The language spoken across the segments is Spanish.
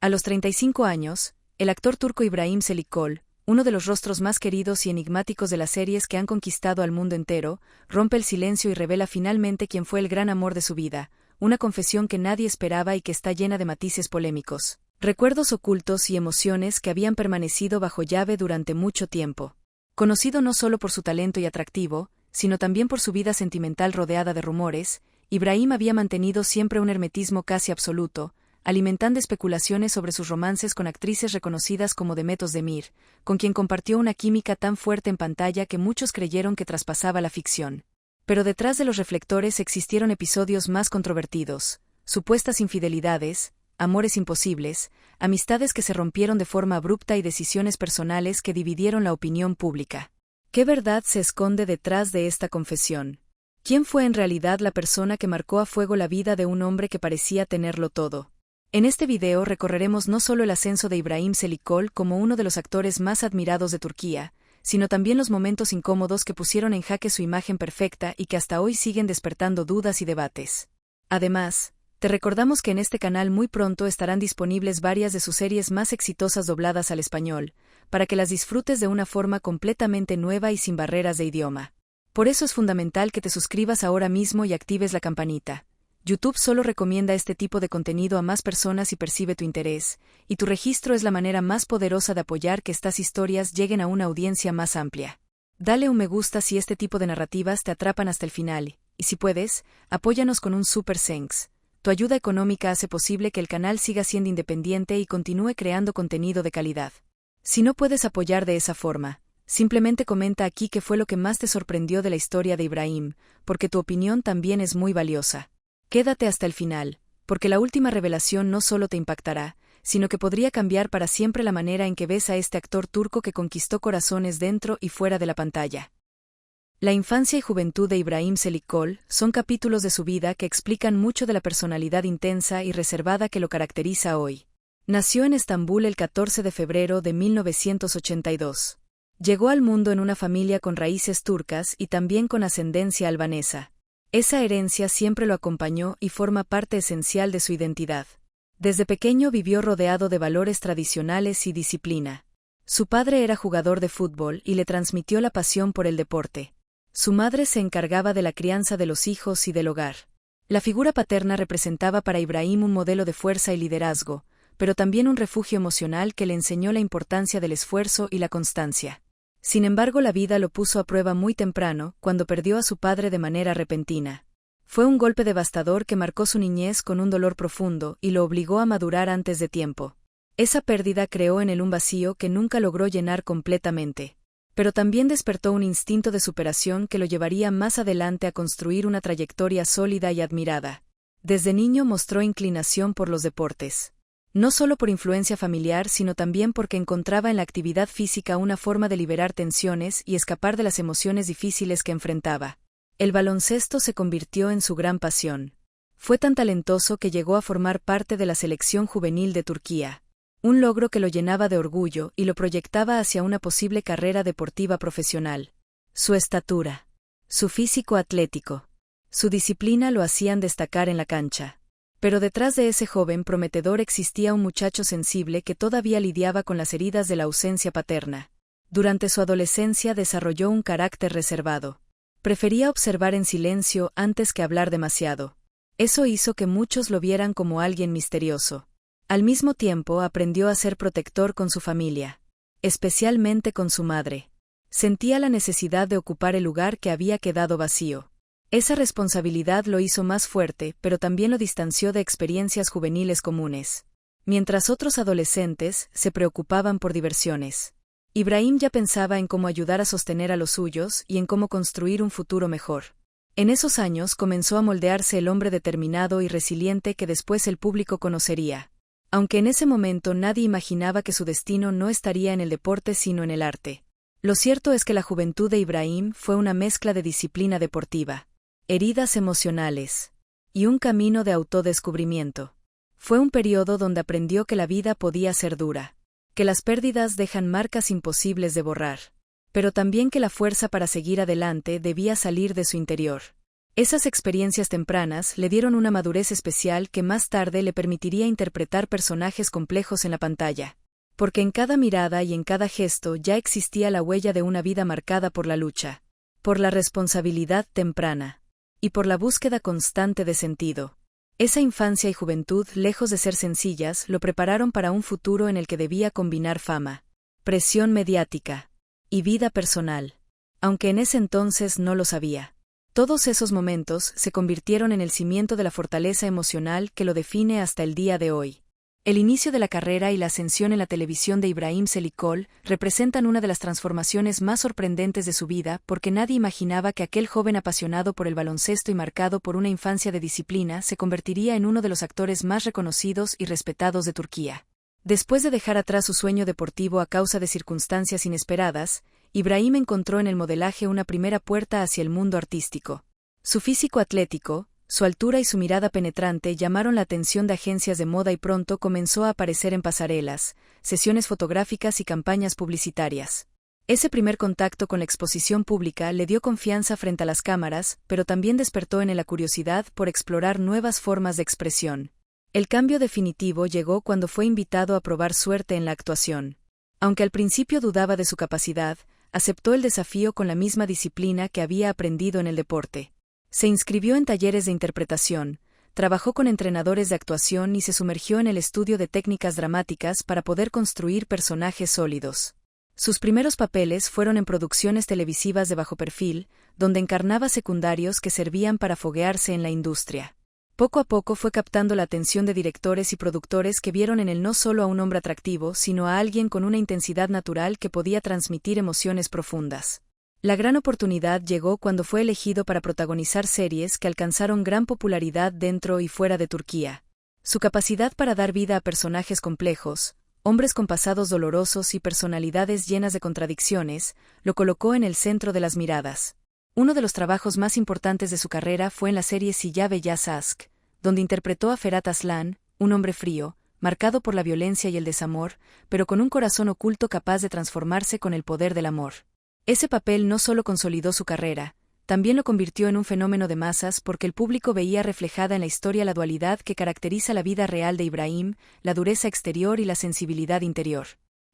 A los 35 años, el actor turco İbrahim Çelikkol, uno de los rostros más queridos y enigmáticos de las series que han conquistado al mundo entero, rompe el silencio y revela finalmente quién fue el gran amor de su vida, una confesión que nadie esperaba y que está llena de matices polémicos, recuerdos ocultos y emociones que habían permanecido bajo llave durante mucho tiempo. Conocido no solo por su talento y atractivo, sino también por su vida sentimental rodeada de rumores, İbrahim había mantenido siempre un hermetismo casi absoluto, alimentando especulaciones sobre sus romances con actrices reconocidas como Demet Özdemir, con quien compartió una química tan fuerte en pantalla que muchos creyeron que traspasaba la ficción. Pero detrás de los reflectores existieron episodios más controvertidos, supuestas infidelidades, amores imposibles, amistades que se rompieron de forma abrupta y decisiones personales que dividieron la opinión pública. ¿Qué verdad se esconde detrás de esta confesión? ¿Quién fue en realidad la persona que marcó a fuego la vida de un hombre que parecía tenerlo todo? En este video recorreremos no solo el ascenso de İbrahim Çelikkol como uno de los actores más admirados de Turquía, sino también los momentos incómodos que pusieron en jaque su imagen perfecta y que hasta hoy siguen despertando dudas y debates. Además, te recordamos que en este canal muy pronto estarán disponibles varias de sus series más exitosas dobladas al español, para que las disfrutes de una forma completamente nueva y sin barreras de idioma. Por eso es fundamental que te suscribas ahora mismo y actives la campanita. YouTube solo recomienda este tipo de contenido a más personas y percibe tu interés, y tu registro es la manera más poderosa de apoyar que estas historias lleguen a una audiencia más amplia. Dale un me gusta si este tipo de narrativas te atrapan hasta el final, y si puedes, apóyanos con un super thanks. Tu ayuda económica hace posible que el canal siga siendo independiente y continúe creando contenido de calidad. Si no puedes apoyar de esa forma, simplemente comenta aquí qué fue lo que más te sorprendió de la historia de İbrahim, porque tu opinión también es muy valiosa. Quédate hasta el final, porque la última revelación no solo te impactará, sino que podría cambiar para siempre la manera en que ves a este actor turco que conquistó corazones dentro y fuera de la pantalla. La infancia y juventud de İbrahim Çelikkol son capítulos de su vida que explican mucho de la personalidad intensa y reservada que lo caracteriza hoy. Nació en Estambul el 14 de febrero de 1982. Llegó al mundo en una familia con raíces turcas y también con ascendencia albanesa. Esa herencia siempre lo acompañó y forma parte esencial de su identidad. Desde pequeño vivió rodeado de valores tradicionales y disciplina. Su padre era jugador de fútbol y le transmitió la pasión por el deporte. Su madre se encargaba de la crianza de los hijos y del hogar. La figura paterna representaba para İbrahim un modelo de fuerza y liderazgo, pero también un refugio emocional que le enseñó la importancia del esfuerzo y la constancia. Sin embargo, la vida lo puso a prueba muy temprano, cuando perdió a su padre de manera repentina. Fue un golpe devastador que marcó su niñez con un dolor profundo y lo obligó a madurar antes de tiempo. Esa pérdida creó en él un vacío que nunca logró llenar completamente. Pero también despertó un instinto de superación que lo llevaría más adelante a construir una trayectoria sólida y admirada. Desde niño mostró inclinación por los deportes. No solo por influencia familiar, sino también porque encontraba en la actividad física una forma de liberar tensiones y escapar de las emociones difíciles que enfrentaba. El baloncesto se convirtió en su gran pasión. Fue tan talentoso que llegó a formar parte de la selección juvenil de Turquía, un logro que lo llenaba de orgullo y lo proyectaba hacia una posible carrera deportiva profesional. Su estatura, su físico atlético, su disciplina lo hacían destacar en la cancha. Pero detrás de ese joven prometedor existía un muchacho sensible que todavía lidiaba con las heridas de la ausencia paterna. Durante su adolescencia desarrolló un carácter reservado. Prefería observar en silencio antes que hablar demasiado. Eso hizo que muchos lo vieran como alguien misterioso. Al mismo tiempo aprendió a ser protector con su familia, especialmente con su madre. Sentía la necesidad de ocupar el lugar que había quedado vacío. Esa responsabilidad lo hizo más fuerte, pero también lo distanció de experiencias juveniles comunes. Mientras otros adolescentes se preocupaban por diversiones, İbrahim ya pensaba en cómo ayudar a sostener a los suyos y en cómo construir un futuro mejor. En esos años comenzó a moldearse el hombre determinado y resiliente que después el público conocería. Aunque en ese momento nadie imaginaba que su destino no estaría en el deporte sino en el arte. Lo cierto es que la juventud de İbrahim fue una mezcla de disciplina deportiva, heridas emocionales y un camino de autodescubrimiento. Fue un periodo donde aprendió que la vida podía ser dura, que las pérdidas dejan marcas imposibles de borrar, pero también que la fuerza para seguir adelante debía salir de su interior. Esas experiencias tempranas le dieron una madurez especial que más tarde le permitiría interpretar personajes complejos en la pantalla. Porque en cada mirada y en cada gesto ya existía la huella de una vida marcada por la lucha, por la responsabilidad temprana y por la búsqueda constante de sentido. Esa infancia y juventud, lejos de ser sencillas, lo prepararon para un futuro en el que debía combinar fama, presión mediática y vida personal, aunque en ese entonces no lo sabía. Todos esos momentos se convirtieron en el cimiento de la fortaleza emocional que lo define hasta el día de hoy. El inicio de la carrera y la ascensión en la televisión de Ibrahim Selikoğlu representan una de las transformaciones más sorprendentes de su vida porque nadie imaginaba que aquel joven apasionado por el baloncesto y marcado por una infancia de disciplina se convertiría en uno de los actores más reconocidos y respetados de Turquía. Después de dejar atrás su sueño deportivo a causa de circunstancias inesperadas, Ibrahim encontró en el modelaje una primera puerta hacia el mundo artístico. Su físico atlético, su altura y su mirada penetrante llamaron la atención de agencias de moda y pronto comenzó a aparecer en pasarelas, sesiones fotográficas y campañas publicitarias. Ese primer contacto con la exposición pública le dio confianza frente a las cámaras, pero también despertó en él la curiosidad por explorar nuevas formas de expresión. El cambio definitivo llegó cuando fue invitado a probar suerte en la actuación. Aunque al principio dudaba de su capacidad, aceptó el desafío con la misma disciplina que había aprendido en el deporte. Se inscribió en talleres de interpretación, trabajó con entrenadores de actuación y se sumergió en el estudio de técnicas dramáticas para poder construir personajes sólidos. Sus primeros papeles fueron en producciones televisivas de bajo perfil, donde encarnaba secundarios que servían para foguearse en la industria. Poco a poco fue captando la atención de directores y productores que vieron en él no solo a un hombre atractivo, sino a alguien con una intensidad natural que podía transmitir emociones profundas. La gran oportunidad llegó cuando fue elegido para protagonizar series que alcanzaron gran popularidad dentro y fuera de Turquía. Su capacidad para dar vida a personajes complejos, hombres con pasados dolorosos y personalidades llenas de contradicciones, lo colocó en el centro de las miradas. Uno de los trabajos más importantes de su carrera fue en la serie Siyah Beyaz Aşk, donde interpretó a Ferhat Aslan, un hombre frío, marcado por la violencia y el desamor, pero con un corazón oculto capaz de transformarse con el poder del amor. Ese papel no solo consolidó su carrera, también lo convirtió en un fenómeno de masas porque el público veía reflejada en la historia la dualidad que caracteriza la vida real de Ibrahim, la dureza exterior y la sensibilidad interior.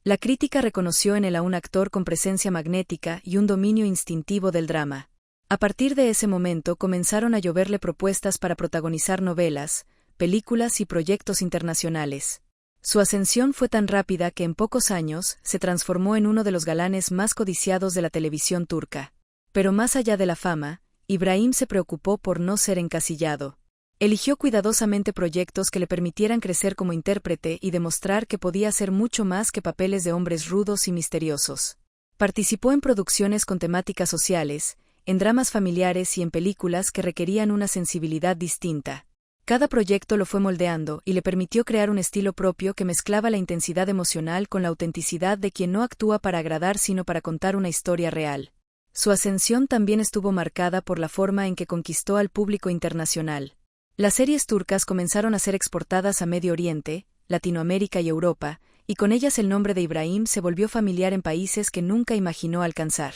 La crítica reconoció en él a un actor con presencia magnética y un dominio instintivo del drama. A partir de ese momento comenzaron a lloverle propuestas para protagonizar novelas, películas y proyectos internacionales. Su ascensión fue tan rápida que en pocos años se transformó en uno de los galanes más codiciados de la televisión turca. Pero más allá de la fama, Ibrahim se preocupó por no ser encasillado. Eligió cuidadosamente proyectos que le permitieran crecer como intérprete y demostrar que podía hacer mucho más que papeles de hombres rudos y misteriosos. Participó en producciones con temáticas sociales, en dramas familiares y en películas que requerían una sensibilidad distinta. Cada proyecto lo fue moldeando y le permitió crear un estilo propio que mezclaba la intensidad emocional con la autenticidad de quien no actúa para agradar sino para contar una historia real. Su ascensión también estuvo marcada por la forma en que conquistó al público internacional. Las series turcas comenzaron a ser exportadas a Medio Oriente, Latinoamérica y Europa, y con ellas el nombre de Ibrahim se volvió familiar en países que nunca imaginó alcanzar.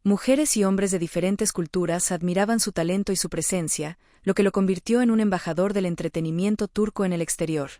Mujeres y hombres de diferentes culturas admiraban su talento y su presencia, lo que lo convirtió en un embajador del entretenimiento turco en el exterior.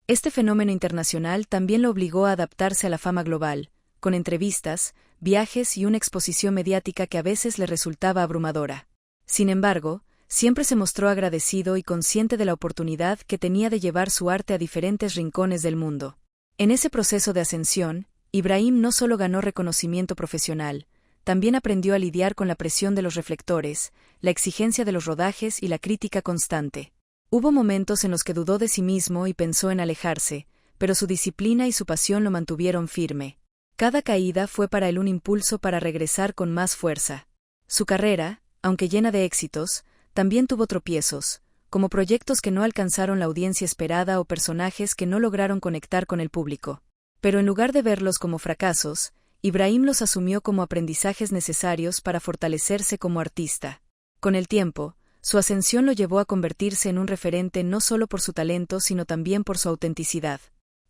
Este fenómeno internacional también lo obligó a adaptarse a la fama global, con entrevistas, viajes y una exposición mediática que a veces le resultaba abrumadora. Sin embargo, siempre se mostró agradecido y consciente de la oportunidad que tenía de llevar su arte a diferentes rincones del mundo. En ese proceso de ascensión, Ibrahim no solo ganó reconocimiento profesional, también aprendió a lidiar con la presión de los reflectores, la exigencia de los rodajes y la crítica constante. Hubo momentos en los que dudó de sí mismo y pensó en alejarse, pero su disciplina y su pasión lo mantuvieron firme. Cada caída fue para él un impulso para regresar con más fuerza. Su carrera, aunque llena de éxitos, también tuvo tropiezos, como proyectos que no alcanzaron la audiencia esperada o personajes que no lograron conectar con el público. Pero en lugar de verlos como fracasos, Ibrahim los asumió como aprendizajes necesarios para fortalecerse como artista. Con el tiempo, su ascensión lo llevó a convertirse en un referente no solo por su talento sino también por su autenticidad.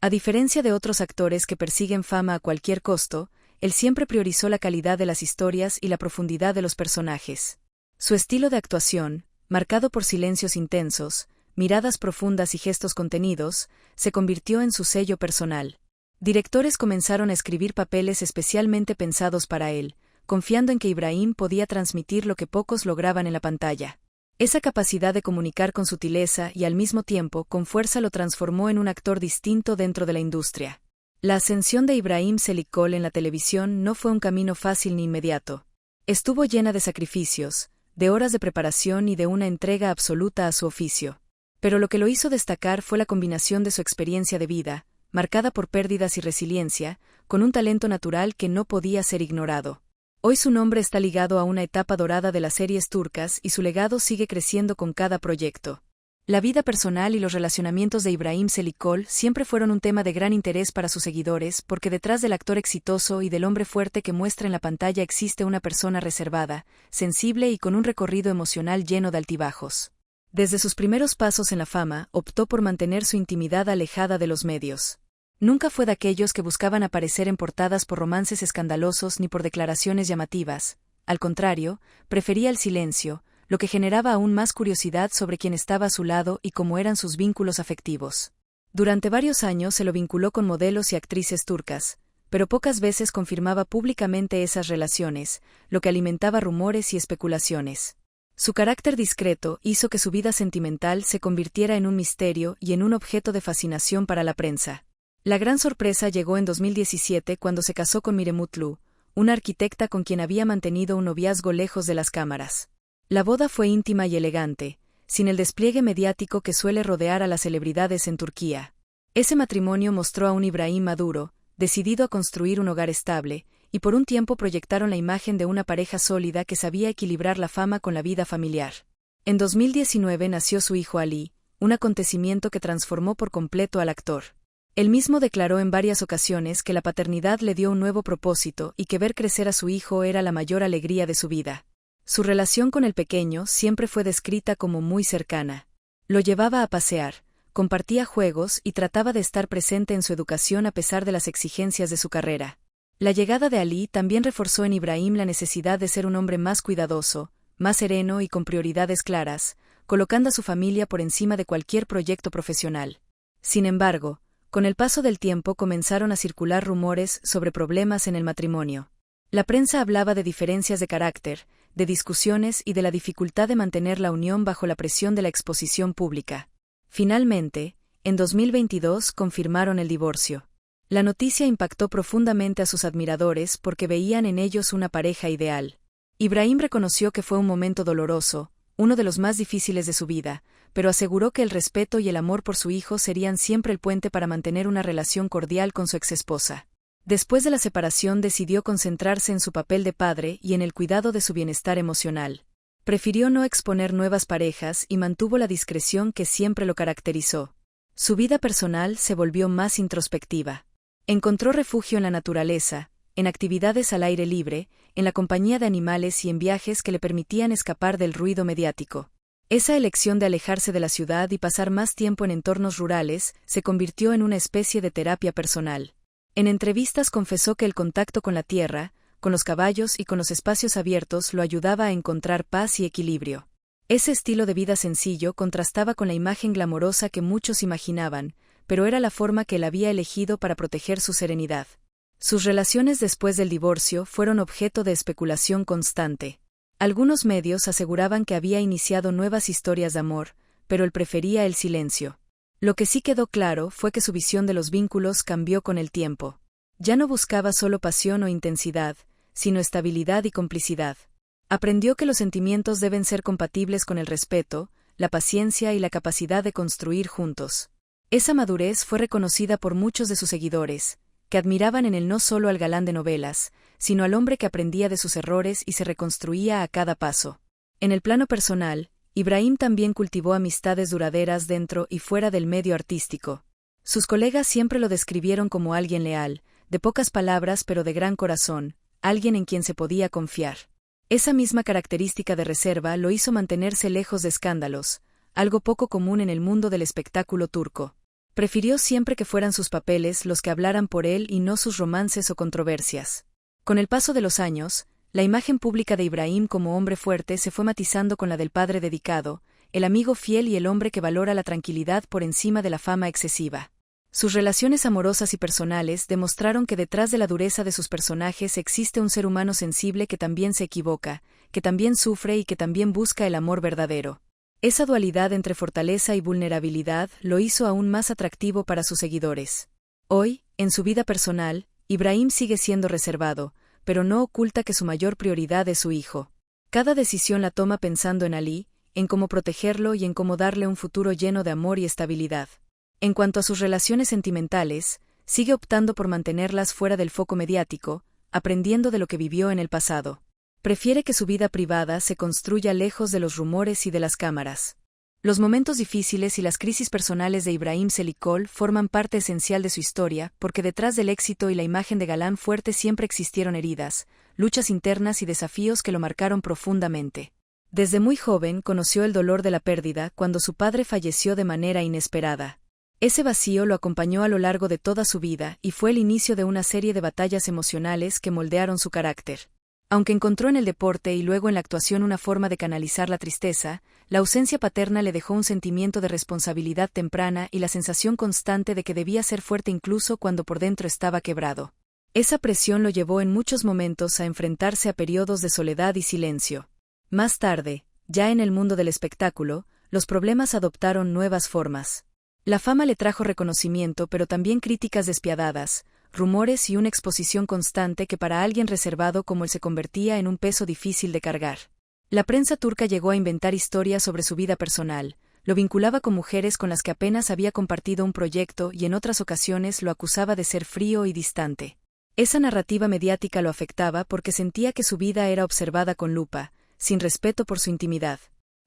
A diferencia de otros actores que persiguen fama a cualquier costo, él siempre priorizó la calidad de las historias y la profundidad de los personajes. Su estilo de actuación, marcado por silencios intensos, miradas profundas y gestos contenidos, se convirtió en su sello personal. Directores comenzaron a escribir papeles especialmente pensados para él, confiando en que Ibrahim podía transmitir lo que pocos lograban en la pantalla. Esa capacidad de comunicar con sutileza y al mismo tiempo con fuerza lo transformó en un actor distinto dentro de la industria. La ascensión de Ibrahim Selikoğlu en la televisión no fue un camino fácil ni inmediato. Estuvo llena de sacrificios, de horas de preparación y de una entrega absoluta a su oficio. Pero lo que lo hizo destacar fue la combinación de su experiencia de vida, marcada por pérdidas y resiliencia, con un talento natural que no podía ser ignorado. Hoy su nombre está ligado a una etapa dorada de las series turcas y su legado sigue creciendo con cada proyecto. La vida personal y los relacionamientos de Ibrahim Selikoğlu siempre fueron un tema de gran interés para sus seguidores porque detrás del actor exitoso y del hombre fuerte que muestra en la pantalla existe una persona reservada, sensible y con un recorrido emocional lleno de altibajos. Desde sus primeros pasos en la fama, optó por mantener su intimidad alejada de los medios. Nunca fue de aquellos que buscaban aparecer en portadas por romances escandalosos ni por declaraciones llamativas. Al contrario, prefería el silencio, lo que generaba aún más curiosidad sobre quién estaba a su lado y cómo eran sus vínculos afectivos. Durante varios años se lo vinculó con modelos y actrices turcas, pero pocas veces confirmaba públicamente esas relaciones, lo que alimentaba rumores y especulaciones. Su carácter discreto hizo que su vida sentimental se convirtiera en un misterio y en un objeto de fascinación para la prensa. La gran sorpresa llegó en 2017 cuando se casó con Mire Mutlu, una arquitecta con quien había mantenido un noviazgo lejos de las cámaras. La boda fue íntima y elegante, sin el despliegue mediático que suele rodear a las celebridades en Turquía. Ese matrimonio mostró a un Ibrahim maduro, decidido a construir un hogar estable, y por un tiempo proyectaron la imagen de una pareja sólida que sabía equilibrar la fama con la vida familiar. En 2019 nació su hijo Ali, un acontecimiento que transformó por completo al actor. Él mismo declaró en varias ocasiones que la paternidad le dio un nuevo propósito y que ver crecer a su hijo era la mayor alegría de su vida. Su relación con el pequeño siempre fue descrita como muy cercana. Lo llevaba a pasear, compartía juegos y trataba de estar presente en su educación a pesar de las exigencias de su carrera. La llegada de Ali también reforzó en Ibrahim la necesidad de ser un hombre más cuidadoso, más sereno y con prioridades claras, colocando a su familia por encima de cualquier proyecto profesional. Sin embargo, con el paso del tiempo comenzaron a circular rumores sobre problemas en el matrimonio. La prensa hablaba de diferencias de carácter, de discusiones y de la dificultad de mantener la unión bajo la presión de la exposición pública. Finalmente, en 2022 confirmaron el divorcio. La noticia impactó profundamente a sus admiradores porque veían en ellos una pareja ideal. Ibrahim reconoció que fue un momento doloroso, uno de los más difíciles de su vida, pero aseguró que el respeto y el amor por su hijo serían siempre el puente para mantener una relación cordial con su exesposa. Después de la separación decidió concentrarse en su papel de padre y en el cuidado de su bienestar emocional. Prefirió no exponer nuevas parejas y mantuvo la discreción que siempre lo caracterizó. Su vida personal se volvió más introspectiva. Encontró refugio en la naturaleza, en actividades al aire libre, en la compañía de animales y en viajes que le permitían escapar del ruido mediático. Esa elección de alejarse de la ciudad y pasar más tiempo en entornos rurales se convirtió en una especie de terapia personal. En entrevistas confesó que el contacto con la tierra, con los caballos y con los espacios abiertos lo ayudaba a encontrar paz y equilibrio. Ese estilo de vida sencillo contrastaba con la imagen glamorosa que muchos imaginaban, pero era la forma que él había elegido para proteger su serenidad. Sus relaciones después del divorcio fueron objeto de especulación constante. Algunos medios aseguraban que había iniciado nuevas historias de amor, pero él prefería el silencio. Lo que sí quedó claro fue que su visión de los vínculos cambió con el tiempo. Ya no buscaba solo pasión o intensidad, sino estabilidad y complicidad. Aprendió que los sentimientos deben ser compatibles con el respeto, la paciencia y la capacidad de construir juntos. Esa madurez fue reconocida por muchos de sus seguidores, que admiraban en él no solo al galán de novelas, sino al hombre que aprendía de sus errores y se reconstruía a cada paso. En el plano personal, Ibrahim también cultivó amistades duraderas dentro y fuera del medio artístico. Sus colegas siempre lo describieron como alguien leal, de pocas palabras pero de gran corazón, alguien en quien se podía confiar. Esa misma característica de reserva lo hizo mantenerse lejos de escándalos, algo poco común en el mundo del espectáculo turco. Prefirió siempre que fueran sus papeles los que hablaran por él y no sus romances o controversias. Con el paso de los años, La imagen pública de Ibrahim como hombre fuerte se fue matizando con la del padre dedicado, el amigo fiel y el hombre que valora la tranquilidad por encima de la fama excesiva. Sus relaciones amorosas y personales demostraron que detrás de la dureza de sus personajes existe un ser humano sensible que también se equivoca, que también sufre y que también busca el amor verdadero. Esa dualidad entre fortaleza y vulnerabilidad lo hizo aún más atractivo para sus seguidores. Hoy, en su vida personal, Ibrahim sigue siendo reservado, pero no oculta que su mayor prioridad es su hijo. Cada decisión la toma pensando en Ali, en cómo protegerlo y en cómo darle un futuro lleno de amor y estabilidad. En cuanto a sus relaciones sentimentales, sigue optando por mantenerlas fuera del foco mediático, aprendiendo de lo que vivió en el pasado. Prefiere que su vida privada se construya lejos de los rumores y de las cámaras. Los momentos difíciles y las crisis personales de Ibrahim Selikol forman parte esencial de su historia, porque detrás del éxito y la imagen de galán fuerte siempre existieron heridas, luchas internas y desafíos que lo marcaron profundamente. Desde muy joven conoció el dolor de la pérdida cuando su padre falleció de manera inesperada. Ese vacío lo acompañó a lo largo de toda su vida y fue el inicio de una serie de batallas emocionales que moldearon su carácter. Aunque encontró en el deporte y luego en la actuación una forma de canalizar la tristeza, la ausencia paterna le dejó un sentimiento de responsabilidad temprana y la sensación constante de que debía ser fuerte incluso cuando por dentro estaba quebrado. Esa presión lo llevó en muchos momentos a enfrentarse a periodos de soledad y silencio. Más tarde, ya en el mundo del espectáculo, los problemas adoptaron nuevas formas. La fama le trajo reconocimiento pero también críticas despiadadas, rumores y una exposición constante que para alguien reservado como él se convertía en un peso difícil de cargar. La prensa turca llegó a inventar historias sobre su vida personal, lo vinculaba con mujeres con las que apenas había compartido un proyecto y en otras ocasiones lo acusaba de ser frío y distante. Esa narrativa mediática lo afectaba porque sentía que su vida era observada con lupa, sin respeto por su intimidad.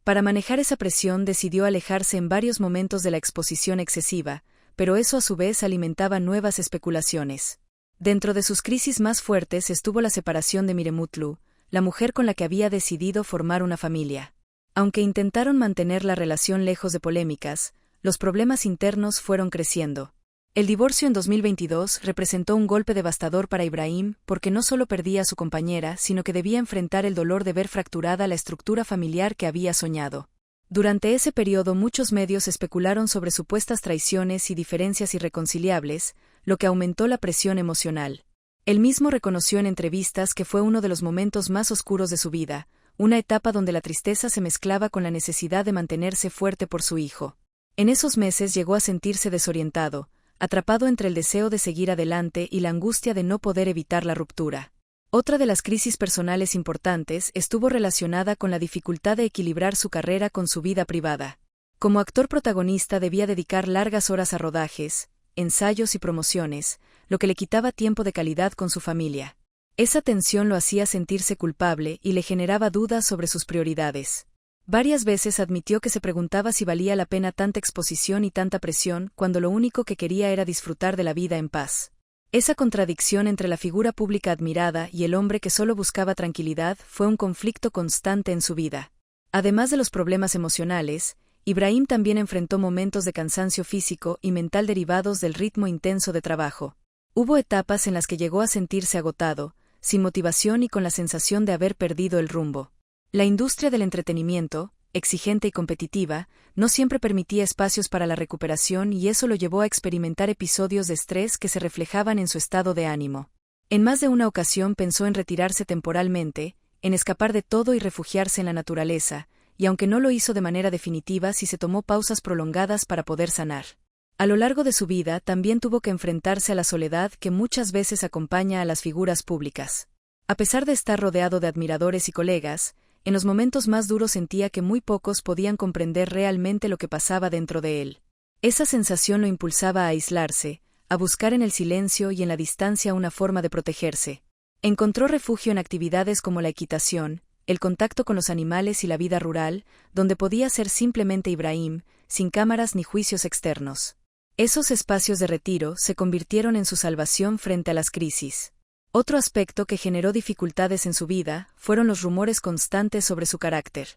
Para manejar esa presión decidió alejarse en varios momentos de la exposición excesiva, pero eso a su vez alimentaba nuevas especulaciones. Dentro de sus crisis más fuertes estuvo la separación de Miremutlu, la mujer con la que había decidido formar una familia. Aunque intentaron mantener la relación lejos de polémicas, los problemas internos fueron creciendo. El divorcio en 2022 representó un golpe devastador para Ibrahim porque no solo perdía a su compañera, sino que debía enfrentar el dolor de ver fracturada la estructura familiar que había soñado. Durante ese periodo muchos medios especularon sobre supuestas traiciones y diferencias irreconciliables, lo que aumentó la presión emocional. Él mismo reconoció en entrevistas que fue uno de los momentos más oscuros de su vida, una etapa donde la tristeza se mezclaba con la necesidad de mantenerse fuerte por su hijo. En esos meses llegó a sentirse desorientado, atrapado entre el deseo de seguir adelante y la angustia de no poder evitar la ruptura. Otra de las crisis personales importantes estuvo relacionada con la dificultad de equilibrar su carrera con su vida privada. Como actor protagonista debía dedicar largas horas a rodajes, ensayos y promociones, lo que le quitaba tiempo de calidad con su familia. Esa tensión lo hacía sentirse culpable y le generaba dudas sobre sus prioridades. Varias veces admitió que se preguntaba si valía la pena tanta exposición y tanta presión cuando lo único que quería era disfrutar de la vida en paz. Esa contradicción entre la figura pública admirada y el hombre que solo buscaba tranquilidad fue un conflicto constante en su vida. Además de los problemas emocionales, Ibrahim también enfrentó momentos de cansancio físico y mental derivados del ritmo intenso de trabajo. Hubo etapas en las que llegó a sentirse agotado, sin motivación y con la sensación de haber perdido el rumbo. La industria del entretenimiento, exigente y competitiva, no siempre permitía espacios para la recuperación y eso lo llevó a experimentar episodios de estrés que se reflejaban en su estado de ánimo. En más de una ocasión pensó en retirarse temporalmente, en escapar de todo y refugiarse en la naturaleza, y aunque no lo hizo de manera definitiva, sí se tomó pausas prolongadas para poder sanar. A lo largo de su vida también tuvo que enfrentarse a la soledad que muchas veces acompaña a las figuras públicas. A pesar de estar rodeado de admiradores y colegas, en los momentos más duros sentía que muy pocos podían comprender realmente lo que pasaba dentro de él. Esa sensación lo impulsaba a aislarse, a buscar en el silencio y en la distancia una forma de protegerse. Encontró refugio en actividades como la equitación, el contacto con los animales y la vida rural, donde podía ser simplemente Ibrahim, sin cámaras ni juicios externos. Esos espacios de retiro se convirtieron en su salvación frente a las crisis. Otro aspecto que generó dificultades en su vida fueron los rumores constantes sobre su carácter.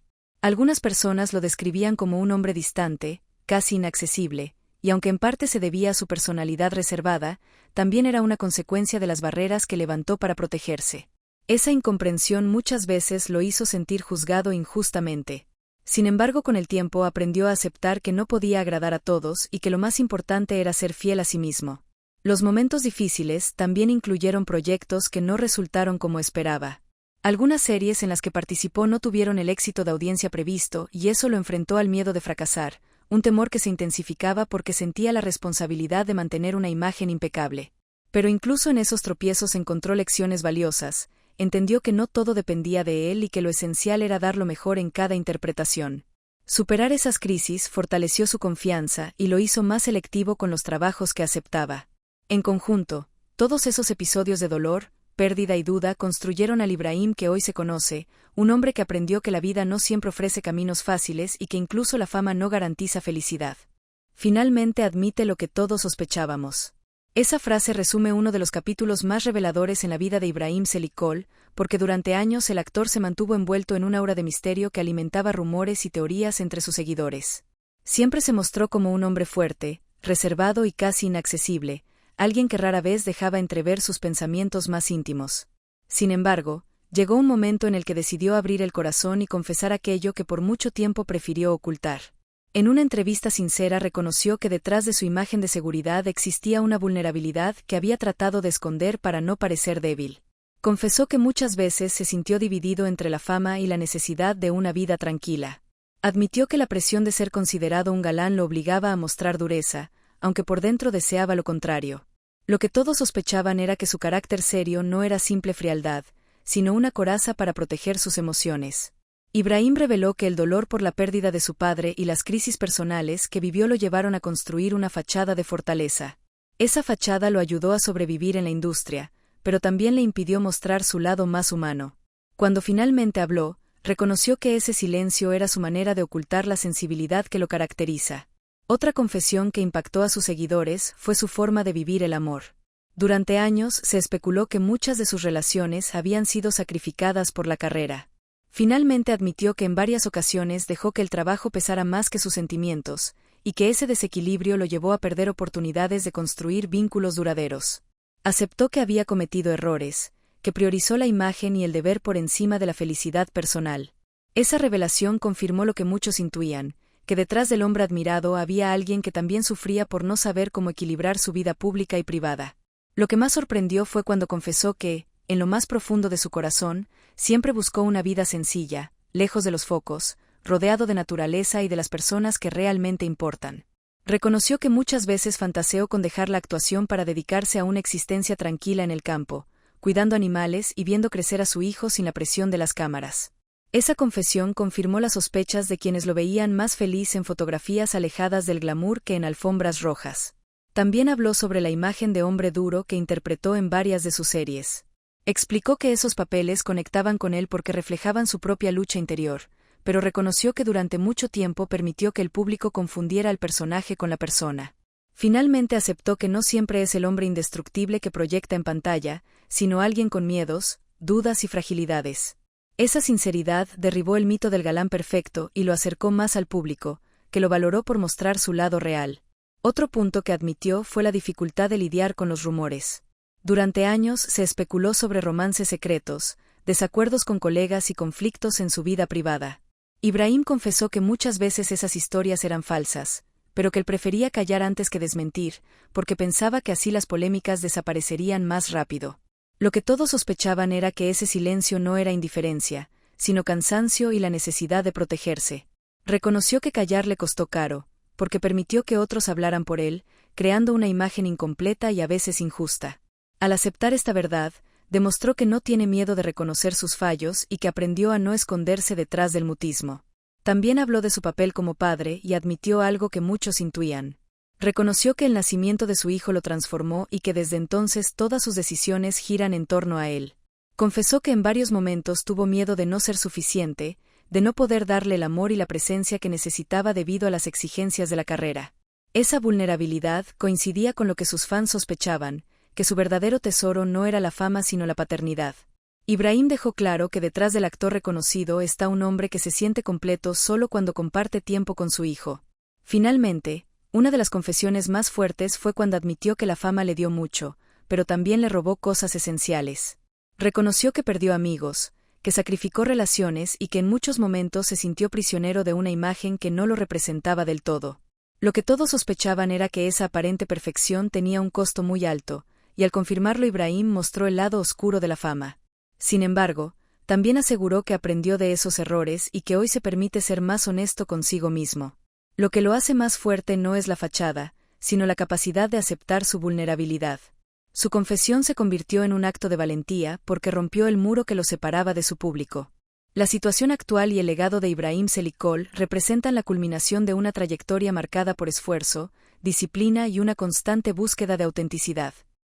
Algunas personas lo describían como un hombre distante, casi inaccesible, y aunque en parte se debía a su personalidad reservada, también era una consecuencia de las barreras que levantó para protegerse. Esa incomprensión muchas veces lo hizo sentir juzgado injustamente. Sin embargo, con el tiempo aprendió a aceptar que no podía agradar a todos y que lo más importante era ser fiel a sí mismo. Los momentos difíciles también incluyeron proyectos que no resultaron como esperaba. Algunas series en las que participó no tuvieron el éxito de audiencia previsto y eso lo enfrentó al miedo de fracasar, un temor que se intensificaba porque sentía la responsabilidad de mantener una imagen impecable. Pero incluso en esos tropiezos encontró lecciones valiosas. Entendió que no todo dependía de él y que lo esencial era dar lo mejor en cada interpretación. Superar esas crisis fortaleció su confianza y lo hizo más selectivo con los trabajos que aceptaba. En conjunto, todos esos episodios de dolor, pérdida y duda construyeron al Ibrahim que hoy se conoce, un hombre que aprendió que la vida no siempre ofrece caminos fáciles y que incluso la fama no garantiza felicidad. Finalmente admite lo que todos sospechábamos. Esa frase resume uno de los capítulos más reveladores en la vida de Ibrahim Selikol, porque durante años el actor se mantuvo envuelto en una aura de misterio que alimentaba rumores y teorías entre sus seguidores. Siempre se mostró como un hombre fuerte, reservado y casi inaccesible, alguien que rara vez dejaba entrever sus pensamientos más íntimos. Sin embargo, llegó un momento en el que decidió abrir el corazón y confesar aquello que por mucho tiempo prefirió ocultar. En una entrevista sincera reconoció que detrás de su imagen de seguridad existía una vulnerabilidad que había tratado de esconder para no parecer débil. Confesó que muchas veces se sintió dividido entre la fama y la necesidad de una vida tranquila. Admitió que la presión de ser considerado un galán lo obligaba a mostrar dureza, aunque por dentro deseaba lo contrario. Lo que todos sospechaban era que su carácter serio no era simple frialdad, sino una coraza para proteger sus emociones. Ibrahim reveló que el dolor por la pérdida de su padre y las crisis personales que vivió lo llevaron a construir una fachada de fortaleza. Esa fachada lo ayudó a sobrevivir en la industria, pero también le impidió mostrar su lado más humano. Cuando finalmente habló, reconoció que ese silencio era su manera de ocultar la sensibilidad que lo caracteriza. Otra confesión que impactó a sus seguidores fue su forma de vivir el amor. Durante años se especuló que muchas de sus relaciones habían sido sacrificadas por la carrera. Finalmente admitió que en varias ocasiones dejó que el trabajo pesara más que sus sentimientos, y que ese desequilibrio lo llevó a perder oportunidades de construir vínculos duraderos. Aceptó que había cometido errores, que priorizó la imagen y el deber por encima de la felicidad personal. Esa revelación confirmó lo que muchos intuían, que detrás del hombre admirado había alguien que también sufría por no saber cómo equilibrar su vida pública y privada. Lo que más sorprendió fue cuando confesó que, en lo más profundo de su corazón, siempre buscó una vida sencilla, lejos de los focos, rodeado de naturaleza y de las personas que realmente importan. Reconoció que muchas veces fantaseó con dejar la actuación para dedicarse a una existencia tranquila en el campo, cuidando animales y viendo crecer a su hijo sin la presión de las cámaras. Esa confesión confirmó las sospechas de quienes lo veían más feliz en fotografías alejadas del glamour que en alfombras rojas. También habló sobre la imagen de hombre duro que interpretó en varias de sus series. Explicó que esos papeles conectaban con él porque reflejaban su propia lucha interior, pero reconoció que durante mucho tiempo permitió que el público confundiera al personaje con la persona. Finalmente aceptó que no siempre es el hombre indestructible que proyecta en pantalla, sino alguien con miedos, dudas y fragilidades. Esa sinceridad derribó el mito del galán perfecto y lo acercó más al público, que lo valoró por mostrar su lado real. Otro punto que admitió fue la dificultad de lidiar con los rumores. Durante años se especuló sobre romances secretos, desacuerdos con colegas y conflictos en su vida privada. Ibrahim confesó que muchas veces esas historias eran falsas, pero que él prefería callar antes que desmentir, porque pensaba que así las polémicas desaparecerían más rápido. Lo que todos sospechaban era que ese silencio no era indiferencia, sino cansancio y la necesidad de protegerse. Reconoció que callar le costó caro, porque permitió que otros hablaran por él, creando una imagen incompleta y a veces injusta. Al aceptar esta verdad, demostró que no tiene miedo de reconocer sus fallos y que aprendió a no esconderse detrás del mutismo. También habló de su papel como padre y admitió algo que muchos intuían. Reconoció que el nacimiento de su hijo lo transformó y que desde entonces todas sus decisiones giran en torno a él. Confesó que en varios momentos tuvo miedo de no ser suficiente, de no poder darle el amor y la presencia que necesitaba debido a las exigencias de la carrera. Esa vulnerabilidad coincidía con lo que sus fans sospechaban, que su verdadero tesoro no era la fama sino la paternidad. Ibrahim dejó claro que detrás del actor reconocido está un hombre que se siente completo solo cuando comparte tiempo con su hijo. Finalmente, una de las confesiones más fuertes fue cuando admitió que la fama le dio mucho, pero también le robó cosas esenciales. Reconoció que perdió amigos, que sacrificó relaciones y que en muchos momentos se sintió prisionero de una imagen que no lo representaba del todo. Lo que todos sospechaban era que esa aparente perfección tenía un costo muy alto, y al confirmarlo Ibrahim mostró el lado oscuro de la fama. Sin embargo, también aseguró que aprendió de esos errores y que hoy se permite ser más honesto consigo mismo. Lo que lo hace más fuerte no es la fachada, sino la capacidad de aceptar su vulnerabilidad. Su confesión se convirtió en un acto de valentía porque rompió el muro que lo separaba de su público. La situación actual y el legado de Ibrahim Selikol representan la culminación de una trayectoria marcada por esfuerzo, disciplina y una constante búsqueda de autenticidad.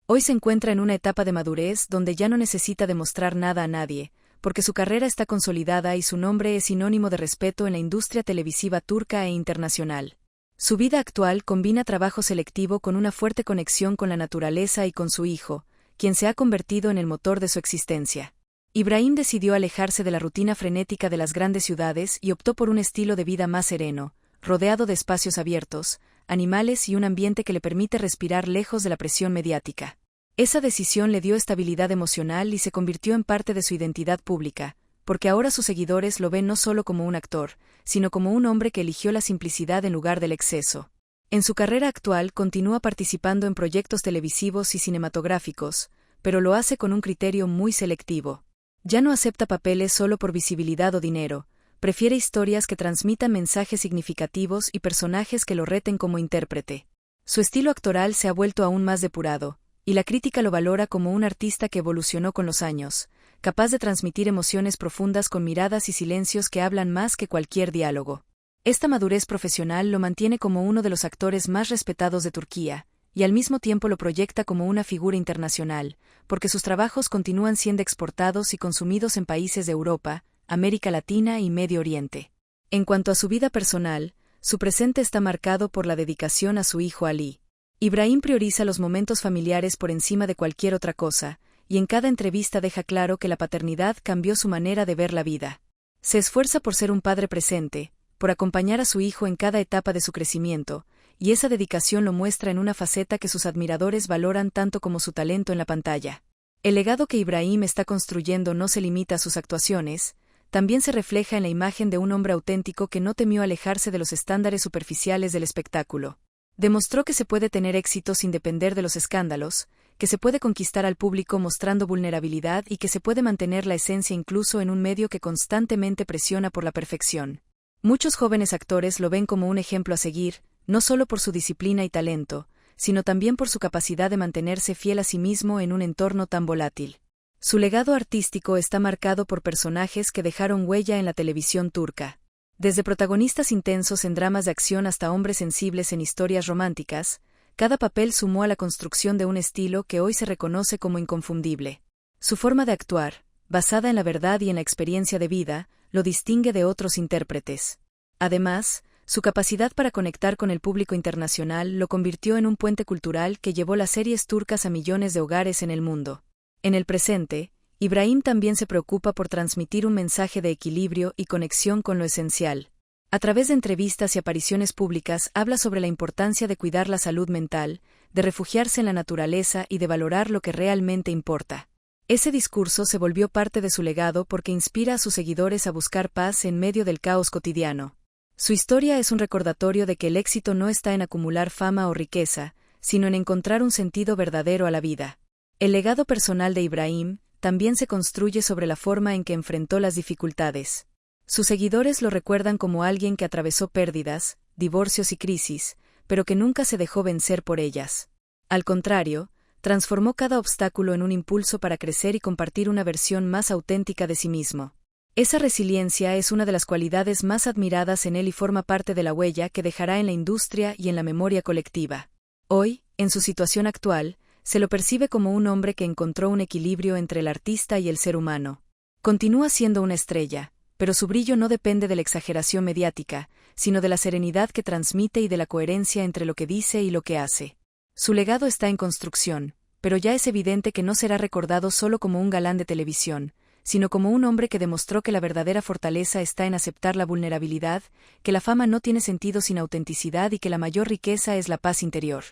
Hoy se encuentra en una etapa de madurez donde ya no necesita demostrar nada a nadie, porque su carrera está consolidada y su nombre es sinónimo de respeto en la industria televisiva turca e internacional. Su vida actual combina trabajo selectivo con una fuerte conexión con la naturaleza y con su hijo, quien se ha convertido en el motor de su existencia. Ibrahim decidió alejarse de la rutina frenética de las grandes ciudades y optó por un estilo de vida más sereno, rodeado de espacios abiertos, animales y un ambiente que le permite respirar lejos de la presión mediática. Esa decisión le dio estabilidad emocional y se convirtió en parte de su identidad pública, porque ahora sus seguidores lo ven no solo como un actor, sino como un hombre que eligió la simplicidad en lugar del exceso. En su carrera actual continúa participando en proyectos televisivos y cinematográficos, pero lo hace con un criterio muy selectivo. Ya no acepta papeles solo por visibilidad o dinero, prefiere historias que transmitan mensajes significativos y personajes que lo reten como intérprete. Su estilo actoral se ha vuelto aún más depurado, y la crítica lo valora como un artista que evolucionó con los años, capaz de transmitir emociones profundas con miradas y silencios que hablan más que cualquier diálogo. Esta madurez profesional lo mantiene como uno de los actores más respetados de Turquía, y al mismo tiempo lo proyecta como una figura internacional, porque sus trabajos continúan siendo exportados y consumidos en países de Europa, América Latina y Medio Oriente. En cuanto a su vida personal, su presente está marcado por la dedicación a su hijo Ali. Ibrahim prioriza los momentos familiares por encima de cualquier otra cosa, y en cada entrevista deja claro que la paternidad cambió su manera de ver la vida. Se esfuerza por ser un padre presente, por acompañar a su hijo en cada etapa de su crecimiento, y esa dedicación lo muestra en una faceta que sus admiradores valoran tanto como su talento en la pantalla. El legado que Ibrahim está construyendo no se limita a sus actuaciones, también se refleja en la imagen de un hombre auténtico que no temió alejarse de los estándares superficiales del espectáculo. Demostró que se puede tener éxito sin depender de los escándalos, que se puede conquistar al público mostrando vulnerabilidad y que se puede mantener la esencia incluso en un medio que constantemente presiona por la perfección. Muchos jóvenes actores lo ven como un ejemplo a seguir, no solo por su disciplina y talento, sino también por su capacidad de mantenerse fiel a sí mismo en un entorno tan volátil. Su legado artístico está marcado por personajes que dejaron huella en la televisión turca. Desde protagonistas intensos en dramas de acción hasta hombres sensibles en historias románticas, cada papel sumó a la construcción de un estilo que hoy se reconoce como inconfundible. Su forma de actuar, basada en la verdad y en la experiencia de vida, lo distingue de otros intérpretes. Además, su capacidad para conectar con el público internacional lo convirtió en un puente cultural que llevó las series turcas a millones de hogares en el mundo. En el presente, Ibrahim también se preocupa por transmitir un mensaje de equilibrio y conexión con lo esencial. A través de entrevistas y apariciones públicas habla sobre la importancia de cuidar la salud mental, de refugiarse en la naturaleza y de valorar lo que realmente importa. Ese discurso se volvió parte de su legado porque inspira a sus seguidores a buscar paz en medio del caos cotidiano. Su historia es un recordatorio de que el éxito no está en acumular fama o riqueza, sino en encontrar un sentido verdadero a la vida. El legado personal de Ibrahim también se construye sobre la forma en que enfrentó las dificultades. Sus seguidores lo recuerdan como alguien que atravesó pérdidas, divorcios y crisis, pero que nunca se dejó vencer por ellas. Al contrario, transformó cada obstáculo en un impulso para crecer y compartir una versión más auténtica de sí mismo. Esa resiliencia es una de las cualidades más admiradas en él y forma parte de la huella que dejará en la industria y en la memoria colectiva. Hoy, en su situación actual, se lo percibe como un hombre que encontró un equilibrio entre el artista y el ser humano. Continúa siendo una estrella, pero su brillo no depende de la exageración mediática, sino de la serenidad que transmite y de la coherencia entre lo que dice y lo que hace. Su legado está en construcción, pero ya es evidente que no será recordado solo como un galán de televisión, sino como un hombre que demostró que la verdadera fortaleza está en aceptar la vulnerabilidad, que la fama no tiene sentido sin autenticidad y que la mayor riqueza es la paz interior.